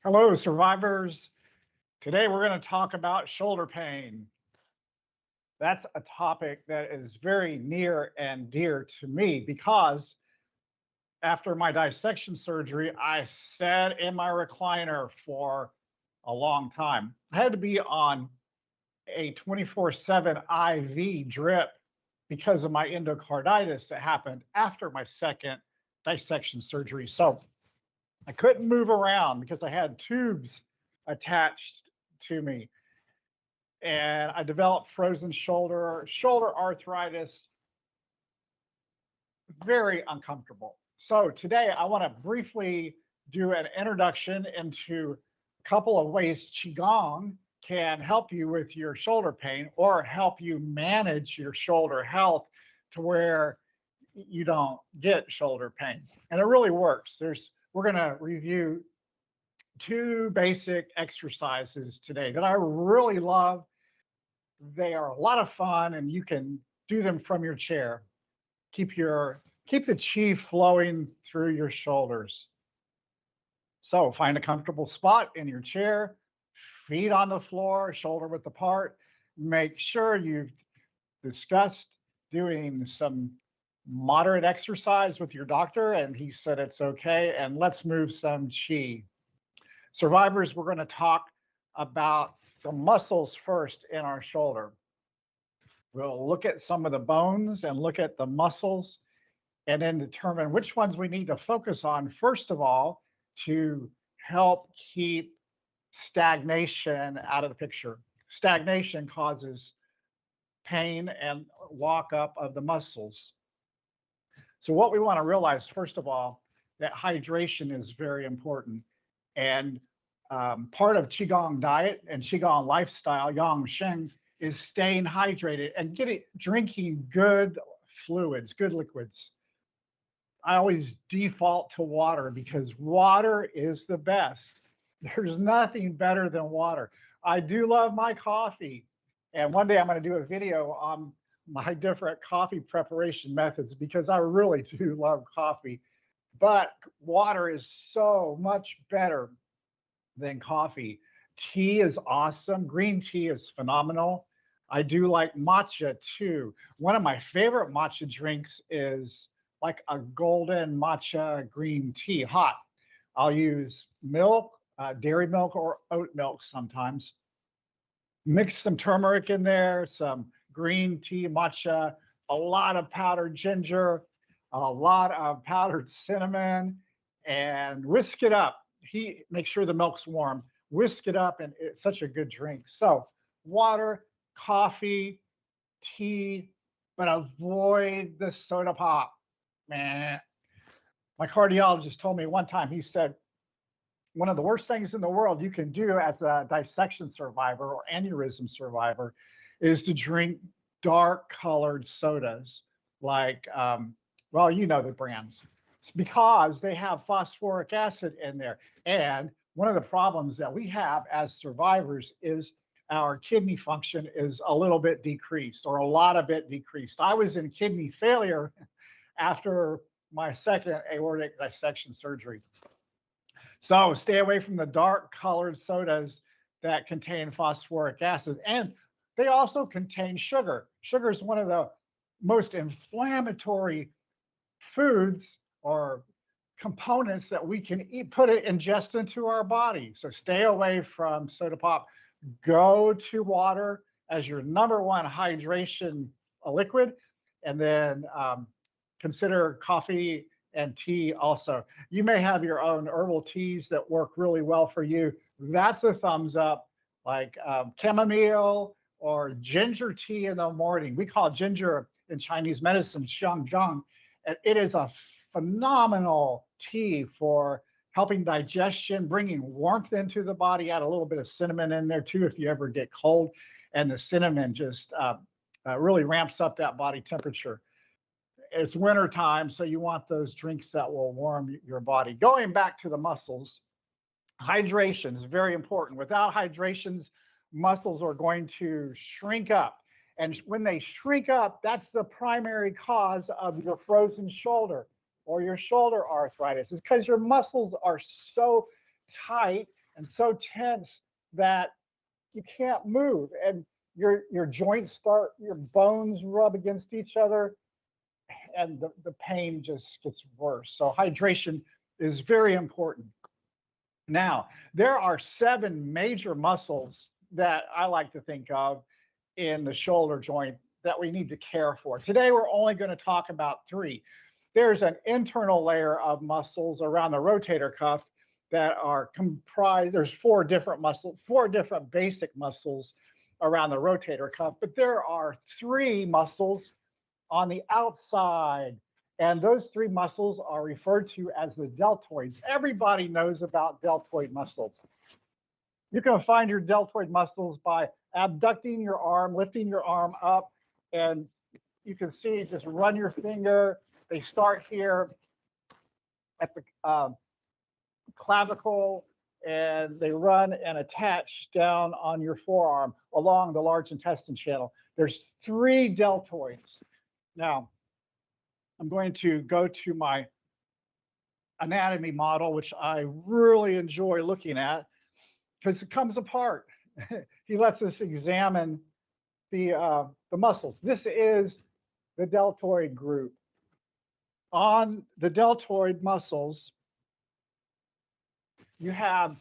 Hello, survivors. Today we're going to talk about shoulder pain. That's a topic that is very near and dear to me because after my dissection surgery, I sat in my recliner for a long time. I had to be on a 24/7 IV drip because of my endocarditis that happened after my second dissection surgery. So I couldn't move around because I had tubes attached to me. And I developed frozen shoulder arthritis, very uncomfortable. So today I want to briefly do an introduction into a couple of ways Qigong can help you with your shoulder pain or help you manage your shoulder health to where you don't get shoulder pain. And it really works. We're going to review two basic exercises today that I really love. They are a lot of fun and you can do them from your chair. Keep the chi flowing through your shoulders. So find a comfortable spot in your chair, feet on the floor, shoulder width apart. Make sure you've discussed doing some moderate exercise with your doctor and he said it's okay, and let's move some chi. Survivors, we're going to talk about the muscles first in our shoulder. We'll look at some of the bones and look at the muscles and then determine which ones we need to focus on, first of all, to help keep stagnation out of the picture. Stagnation causes pain and lock up of the muscles. So what we want to realize, first of all, that hydration is very important. And part of Qigong diet and Qigong lifestyle, Yang Sheng, is staying hydrated and drinking good fluids, good liquids. I always default to water because water is the best. There's nothing better than water. I do love my coffee. And one day I'm going to do a video on my different coffee preparation methods because I really do love coffee. But water is so much better than coffee. Tea is awesome. Green tea is phenomenal. I do like matcha too. One of my favorite matcha drinks is like a golden matcha green tea, hot. I'll use milk, dairy milk or oat milk sometimes. Mix some turmeric in there, some green tea matcha, a lot of powdered ginger, a lot of powdered cinnamon, and whisk it up. Make sure the milk's warm. Whisk it up, and it's such a good drink. So water, coffee, tea, but avoid the soda pop. Meh. My cardiologist told me one time, he said, one of the worst things in the world you can do as a dissection survivor or aneurysm survivor is to drink dark colored sodas like, well, you know the brands. It's because they have phosphoric acid in there. And one of the problems that we have as survivors is our kidney function is a little bit decreased or a lot of it decreased. I was in kidney failure after my second aortic dissection surgery. So stay away from the dark colored sodas that contain phosphoric acid. And they also contain sugar. Sugar is one of the most inflammatory foods or components that we can eat, ingest into our body. So stay away from soda pop. Go to water as your number one hydration liquid, and then consider coffee and tea also. You may have your own herbal teas that work really well for you. That's a thumbs up, like chamomile or ginger tea in the morning. We call ginger in Chinese medicine xiangzhang. And it is a phenomenal tea for helping digestion, bringing warmth into the body. Add a little bit of cinnamon in there too if you ever get cold. And the cinnamon just really ramps up that body temperature. It's winter time, so you want those drinks that will warm your body. Going back to the muscles, hydration is very important. Without hydrations, muscles are going to shrink up. And when they shrink up, that's the primary cause of your frozen shoulder or your shoulder arthritis. It's because your muscles are so tight and so tense that you can't move, and your joints start, your bones rub against each other, and the pain just gets worse. So hydration is very important. Now, there are 7 major muscles that I like to think of in the shoulder joint that we need to care for. Today, we're only going to talk about 3. There's an internal layer of muscles around the rotator cuff that are comprised. There's 4 different muscles, 4 different basic muscles around the rotator cuff, but there are 3 muscles on the outside. And those 3 muscles are referred to as the deltoids. Everybody knows about deltoid muscles. You can find your deltoid muscles by abducting your arm, lifting your arm up, and you can see, just run your finger. They start here at the clavicle, and they run and attach down on your forearm along the large intestine channel. There's 3 deltoids. Now, I'm going to go to my anatomy model, which I really enjoy looking at because it comes apart. He lets us examine the muscles. This is the deltoid group. On the deltoid muscles, you have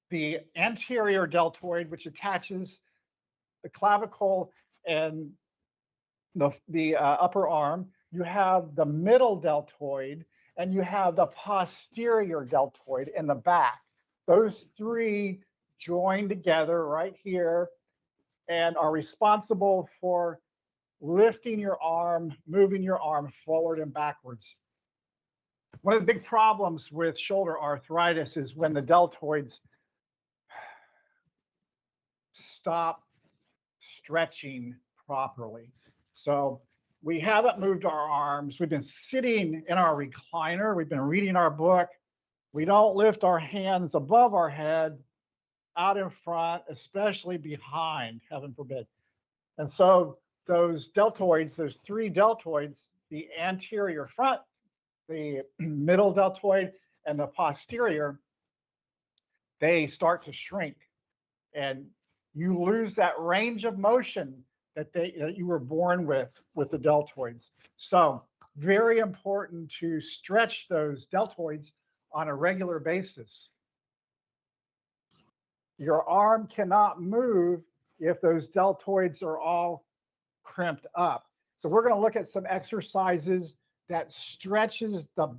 the anterior deltoid, which attaches the clavicle and the upper arm. You have the middle deltoid, and you have the posterior deltoid in the back. Those 3 join together right here and are responsible for lifting your arm, moving your arm forward and backwards. One of the big problems with shoulder arthritis is when the deltoids stop stretching properly. So we haven't moved our arms. We've been sitting in our recliner. We've been reading our book. We don't lift our hands above our head, out in front, especially behind, heaven forbid. And so those deltoids, those 3 deltoids, the anterior front, the middle deltoid, and the posterior, they start to shrink. And you lose that range of motion that you were born with the deltoids. So very important to stretch those deltoids on a regular basis. Your arm cannot move if those deltoids are all crimped up. So we're going to look at some exercises that stretches the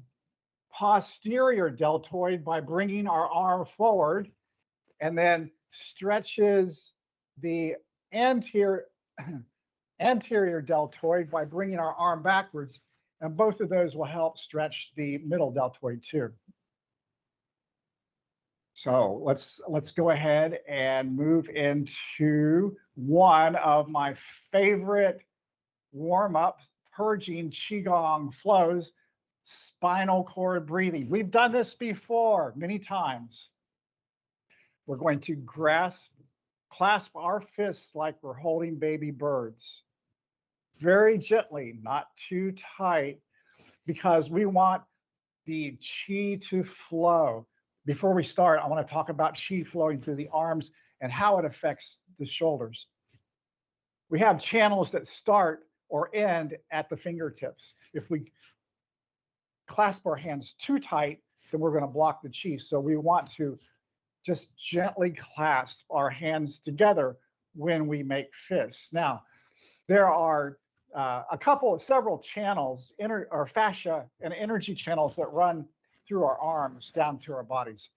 posterior deltoid by bringing our arm forward, and then stretches the anterior deltoid by bringing our arm backwards. And both of those will help stretch the middle deltoid too. So let's go ahead and move into one of my favorite warm-ups, purging Qigong flows, spinal cord breathing. We've done this before many times. We're going to clasp our fists like we're holding baby birds. Very gently, not too tight, because we want the qi to flow. Before we start, I want to talk about qi flowing through the arms and how it affects the shoulders. We have channels that start or end at the fingertips. If we clasp our hands too tight, then we're going to block the qi. So we want to just gently clasp our hands together when we make fists. Now, there are several channels, or fascia and energy channels that run through our arms down to our bodies.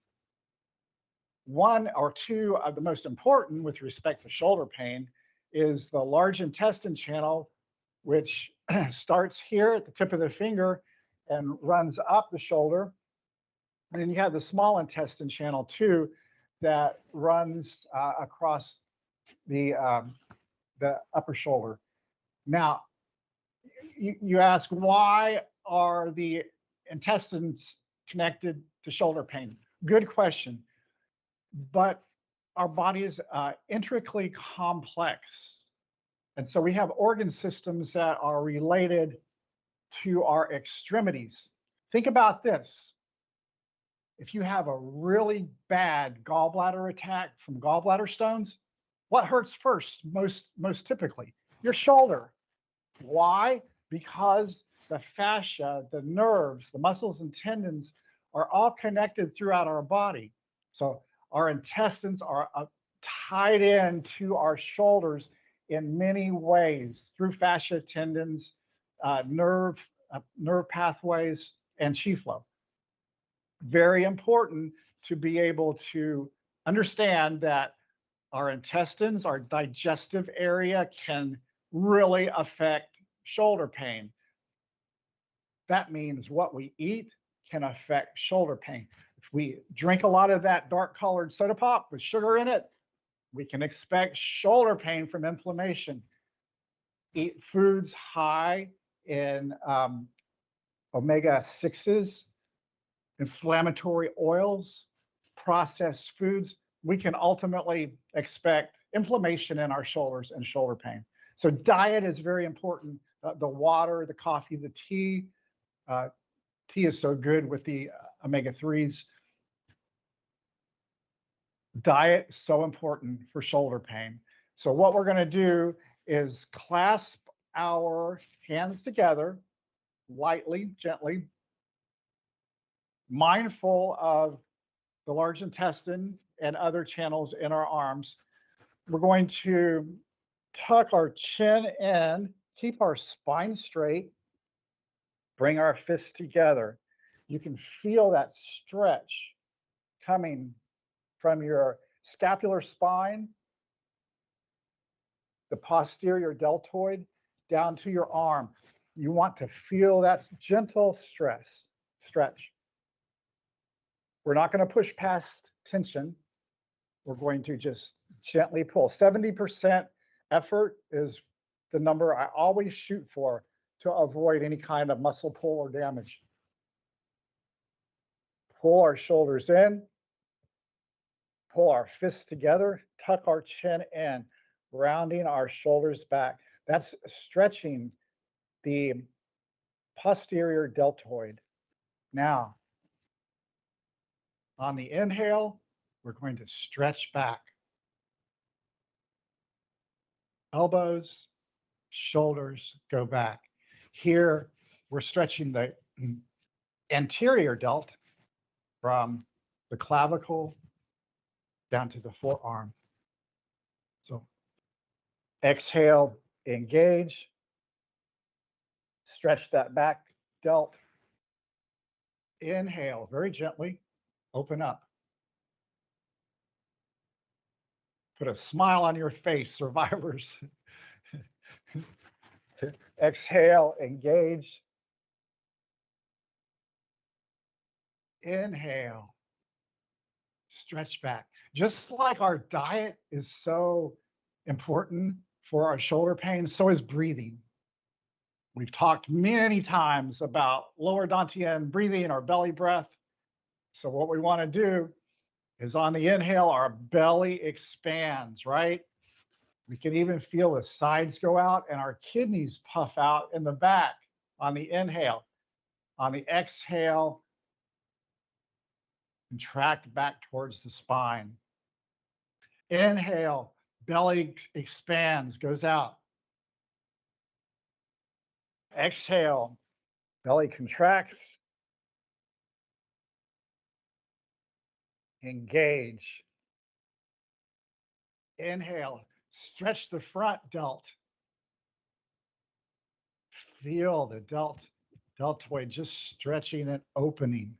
1 or 2 of the most important with respect to shoulder pain is the large intestine channel, which starts here at the tip of the finger and runs up the shoulder. And then you have the small intestine channel too, that runs across the upper shoulder. Now, you ask, why are the intestines connected to shoulder pain? Good question. But our body is intricately complex. And so we have organ systems that are related to our extremities. Think about this. if you have a really bad gallbladder attack from gallbladder stones, what hurts first, most typically? Your shoulder. Why? Because the fascia, the nerves, the muscles and tendons are all connected throughout our body. So our intestines are tied into our shoulders in many ways through fascia, tendons, nerve pathways, and chi flow. Very important to be able to understand that our intestines, our digestive area can really affect shoulder pain. That means what we eat can affect shoulder pain. If we drink a lot of that dark colored soda pop with sugar in it, we can expect shoulder pain from inflammation. Eat foods high in omega-6s, inflammatory oils, processed foods, we can ultimately expect inflammation in our shoulders and shoulder pain. So diet is very important. The water, the coffee, the tea. Tea is so good with the omega-3s. Diet is so important for shoulder pain. So what we're going to do is clasp our hands together, lightly, gently, mindful of the large intestine and other channels in our arms. We're going to tuck our chin in, keep our spine straight, bring our fists together. You can feel that stretch coming from your scapular spine, the posterior deltoid, down to your arm. You want to feel that gentle stretch. We're not going to push past tension. We're going to just gently pull. 70% effort is the number I always shoot for to avoid any kind of muscle pull or damage. Pull our shoulders in, pull our fists together, tuck our chin in, rounding our shoulders back. That's stretching the posterior deltoid. Now, on the inhale, we're going to stretch back. Elbows, shoulders go back. Here, we're stretching the anterior delt from the clavicle down to the forearm. So exhale, engage, stretch that back delt. Inhale, very gently, open up. Put a smile on your face, survivors. Exhale, engage. Inhale, stretch back. Just like our diet is so important for our shoulder pain, so is breathing. We've talked many times about lower dantian breathing or belly breath. So what we want to do is on the inhale, our belly expands, right? We can even feel the sides go out and our kidneys puff out in the back on the inhale. On the exhale, contract back towards the spine. Inhale, belly expands, goes out. Exhale, belly contracts. Engage. Inhale, stretch the front delt. Feel the deltoid just stretching and opening.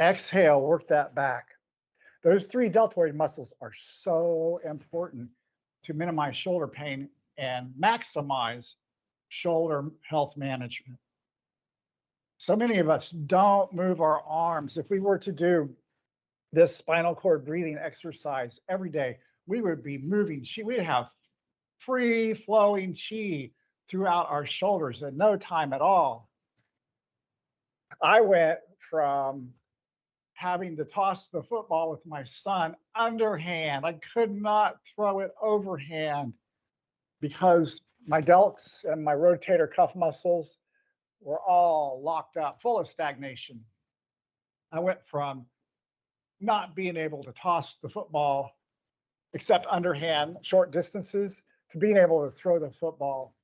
Exhale, work that back. Those three deltoid muscles are so important to minimize shoulder pain and maximize shoulder health management. So many of us don't move our arms. If we were to do this spinal cord breathing exercise every day, we would be moving. We'd have free flowing chi throughout our shoulders in no time at all. I went from having to toss the football with my son underhand. I could not throw it overhand because my delts and my rotator cuff muscles were all locked up, full of stagnation. I went from not being able to toss the football except underhand short distances to being able to throw the football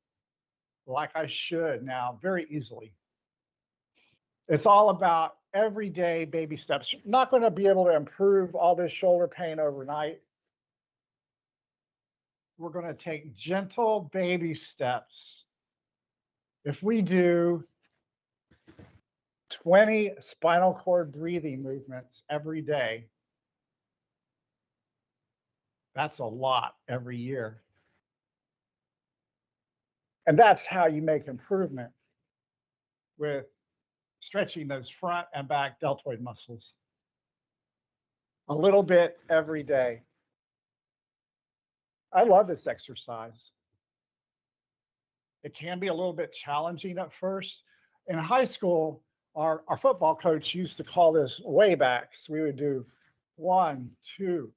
like I should now very easily. It's all about everyday baby steps. You're not going to be able to improve all this shoulder pain overnight. We're going to take gentle baby steps. If we do 20 spinal cord breathing movements every day, that's a lot every year. And that's how you make improvement with stretching those front and back deltoid muscles. A little bit every day. I love this exercise. It can be a little bit challenging at first. In high school, our football coach used to call this way backs. We would do 1, 2,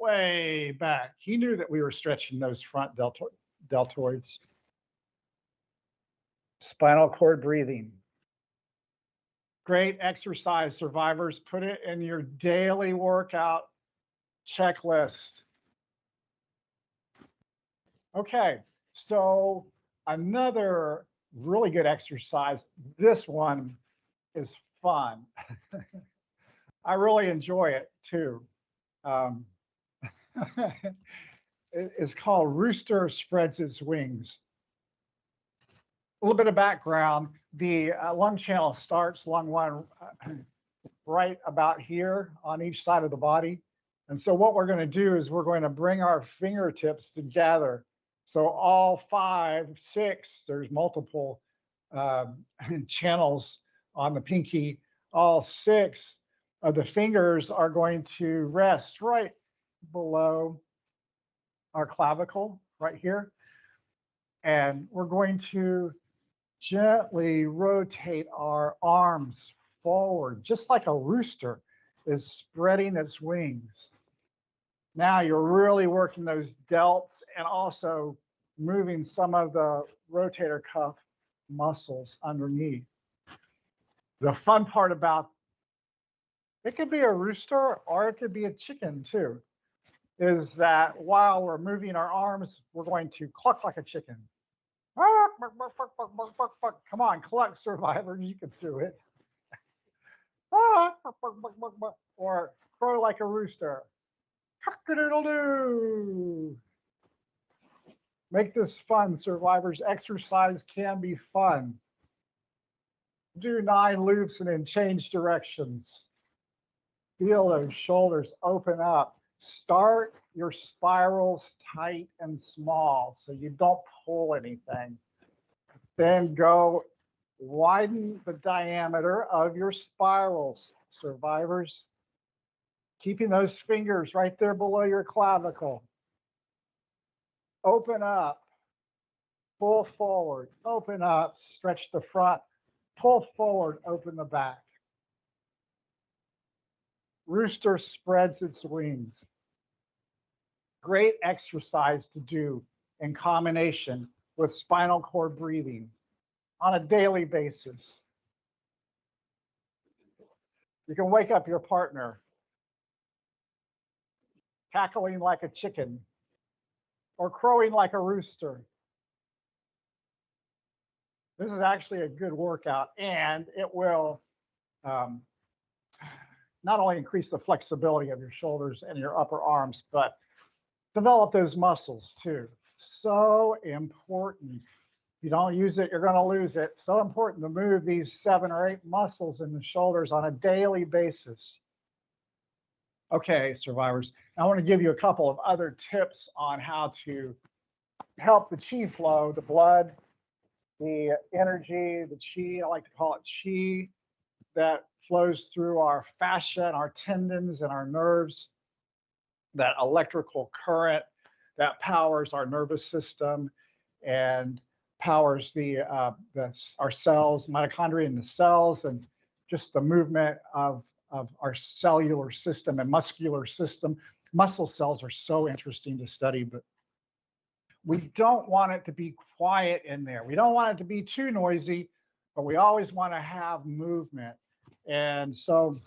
way back. He knew that we were stretching those front deltoids. Spinal cord breathing. Great exercise, survivors. Put it in your daily workout checklist. Okay, so another really good exercise. This one is fun. I really enjoy it too. It's called Rooster Spreads Its Wings. A little bit of background. The lung channel starts lung one right about here on each side of the body. And so what we're going to do is we're going to bring our fingertips together. So all 5, 6, there's multiple channels on the pinky. All 6 of the fingers are going to rest right below our clavicle, right here. And we're going to gently rotate our arms forward, just like a rooster is spreading its wings. Now you're really working those delts and also moving some of the rotator cuff muscles underneath. The fun part about it could be a rooster or it could be a chicken too, is that while we're moving our arms, we're going to cluck like a chicken. Come on, cluck, survivors, you can do it. Or crow like a rooster. Cock-a-doodle-doo. Make this fun, survivors. Exercise can be fun. Do 9 loops and then change directions. Feel those shoulders open up. Start your spirals tight and small so you don't pull anything. Then go widen the diameter of your spirals, survivors. Keeping those fingers right there below your clavicle. Open up, pull forward, open up, stretch the front, pull forward, open the back. Rooster spreads its wings. Great exercise to do in combination with spinal cord breathing on a daily basis. You can wake up your partner cackling like a chicken or crowing like a rooster. This is actually a good workout, and it will not only increase the flexibility of your shoulders and your upper arms, but develop those muscles too. So important. If you don't use it, you're going to lose it. So important to move these 7 or 8 muscles in the shoulders on a daily basis. Okay, survivors, I want to give you a couple of other tips on how to help the qi flow, the blood, the energy, the qi, I like to call it qi, that flows through our fascia and our tendons and our nerves, that electrical current that powers our nervous system and powers our cells, mitochondria in the cells, and just the movement of our cellular system and muscular system. Muscle cells are so interesting to study, but we don't want it to be quiet in there. We don't want it to be too noisy, but we always want to have movement. And so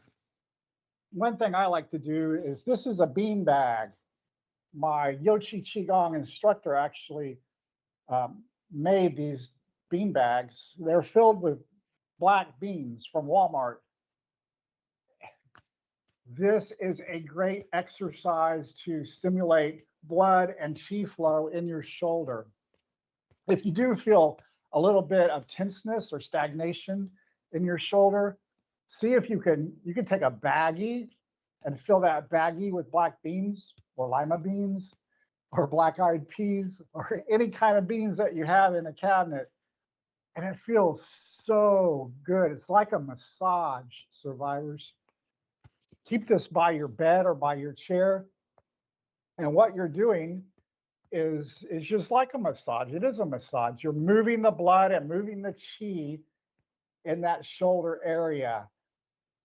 one thing I like to do is, this is a bean bag. My Yochi Qigong instructor actually made these bean bags. They're filled with black beans from Walmart. This is a great exercise to stimulate blood and chi flow in your shoulder. If you do feel a little bit of tenseness or stagnation in your shoulder, see if you can take a baggie and fill that baggie with black beans or lima beans or black-eyed peas or any kind of beans that you have in a cabinet. And it feels so good. It's like a massage, survivors. Keep this by your bed or by your chair. And what you're doing is just like a massage. It is a massage. You're moving the blood and moving the chi in that shoulder area.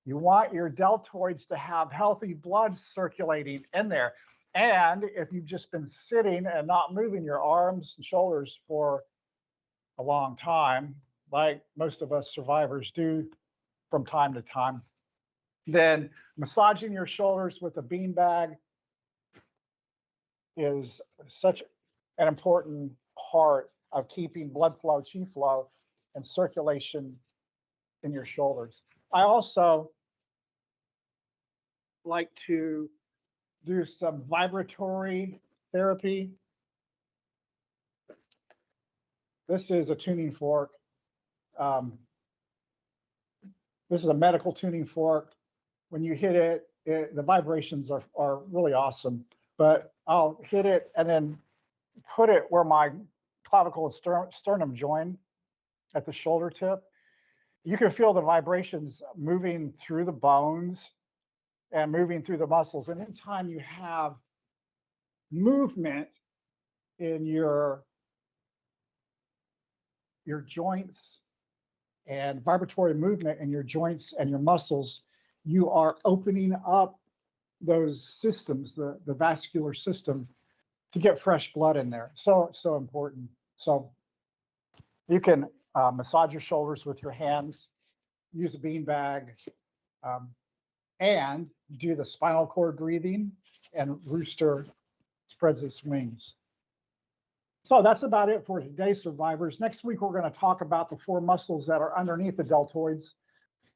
You want your deltoids to have healthy blood circulating in there. And if you've just been sitting and not moving your arms and shoulders for a long time, like most of us survivors do from time to time, then massaging your shoulders with a bean bag is such an important part of keeping blood flow, chi flow, and circulation in your shoulders. I also like to do some vibratory therapy. This is a tuning fork. This is a medical tuning fork. When you hit it, the vibrations are really awesome. But I'll hit it and then put it where my clavicle and sternum join at the shoulder tip. You can feel the vibrations moving through the bones and moving through the muscles. And anytime you have movement in your joints and vibratory movement in your joints and your muscles, you are opening up those systems, the vascular system, to get fresh blood in there. So important. So you can massage your shoulders with your hands, use a bean bag, and do the spinal cord breathing, and rooster spreads its wings. So that's about it for today, survivors. Next week, we're going to talk about the 4 muscles that are underneath the deltoids.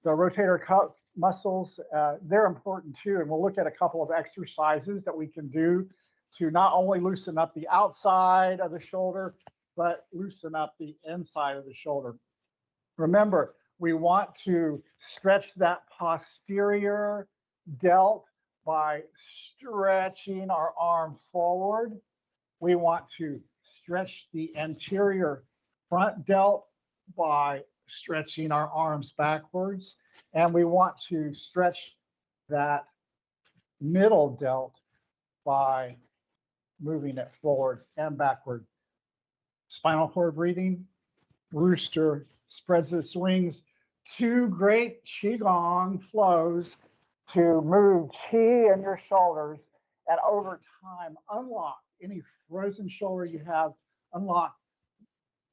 The rotator cuff muscles, they're important too. And we'll look at a couple of exercises that we can do to not only loosen up the outside of the shoulder, but loosen up the inside of the shoulder. Remember, we want to stretch that posterior delt by stretching our arm forward. We want to stretch the anterior front delt by stretching our arms backwards. And we want to stretch that middle delt by moving it forward and backward. Spinal cord breathing, rooster spreads its wings. 2 great Qigong flows to move chi in your shoulders and over time unlock any frozen shoulder you have,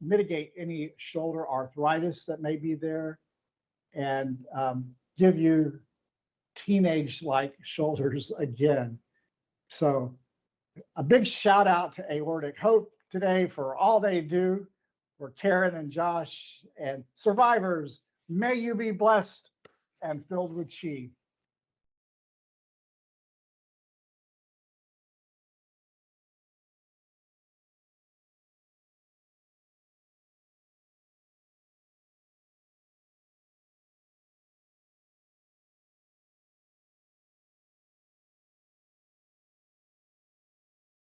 mitigate any shoulder arthritis that may be there, and give you teenage-like shoulders again. So a big shout out to Aortic Hope today for all they do, for Karen and Josh, and survivors. May you be blessed and filled with chi.